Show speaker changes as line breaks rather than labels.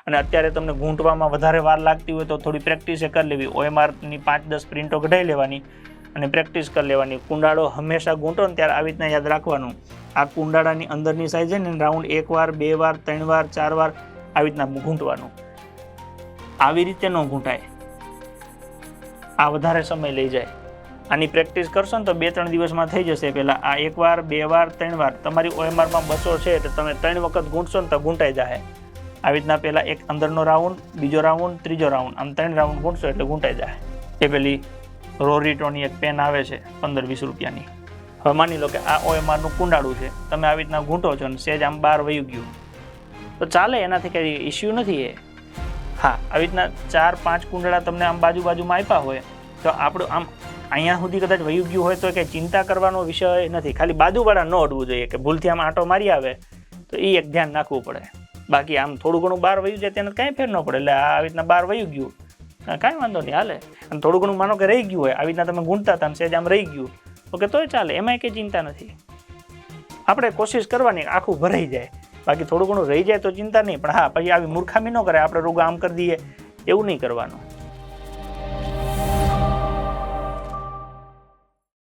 અને અત્યારે તમને ગૂંટવામાં વધારે વાર લાગતી હોય તો થોડી પ્રેક્ટિસ કરી લેવી. OMRની 5-10 પ્રિન્ટો કઢાઈ લેવાની અને પ્રેક્ટિસ કરી લેવાની. કુંડાળો હંમેશા ગૂંટો ને ત્યારે આવી રીતના યાદ રાખવાનું, આ કુંડાળાની અંદરની સાઈઝ છે ને રાઉન્ડ 1 વાર 2 વાર 3 વાર 4 વાર આવી રીતના ગૂંટવાનું. આવી રીતે ન ગૂંટાય, આ વધારે સમય લઈ જાય. આની પ્રેક્ટિસ કરશો ને તો 2-3 દિવસમાં થઈ જશે. પહેલાં આ 1 વાર 2 વાર 3 વાર તમારી OMRમાં 200 છે એટલે તમે 3 વખત ગૂંટશો ને તો ગૂંટાઈ જાય. આવી રીતના પહેલાં એક અંદરનો રાઉન્ડ, બીજો રાઉન્ડ, ત્રીજો રાઉન્ડ, આમ 3 રાઉન્ડ ગૂંટશો એટલે ગૂંટાઈ જાય. એ પેલી રોરીટોની એક પેન આવે છે 15-20 રૂપિયાની. હવે માની લો કે આ OMRનું કુંડાળું છે, તમે આવી રીતના ગૂંટો છો ને સેજ આમ બહાર વયું ગયું તો ચાલે, એનાથી કંઈ ઇસ્યુ નથી એ. હા, આવી રીતના 4-5 કુંડાળા તમને આમ બાજુમાં આપ્યા હોય તો આપણું આમ અહીંયા સુધી કદાચ વયું ગયું હોય તો કંઈ ચિંતા કરવાનો વિષય નથી. ખાલી બાજુવાળા ન અડવું જોઈએ કે ભૂલથી આમ આંટો મારી આવે તો એ એક ધ્યાન રાખવું પડે. બાકી આમ થોડું ઘણું બહાર વયું જાય તેને કાંઈ ફેર ન પડે. એટલે આવી રીતના બહાર વયું ગયું કાંઈ વાંધો નહીં, હાલે. અને થોડું ઘણું માનો કે રહી ગયું હોય, આવી રીતના તમે ગૂંટતા હતા સેજ આમ રહી ગયું ઓકે તોય ચાલે, એમાં કંઈ ચિંતા નથી. આપણે કોશિશ કરવાની આખું ભરાઈ જાય. બાકી થોડું ઘણું રહી જાય તો ચિંતા નહીં, પણ હા પછી આવી મૂર્ખામી ન કરે આપણે રોગ આમ કરી દઈએ એવું નહીં કરવાનું.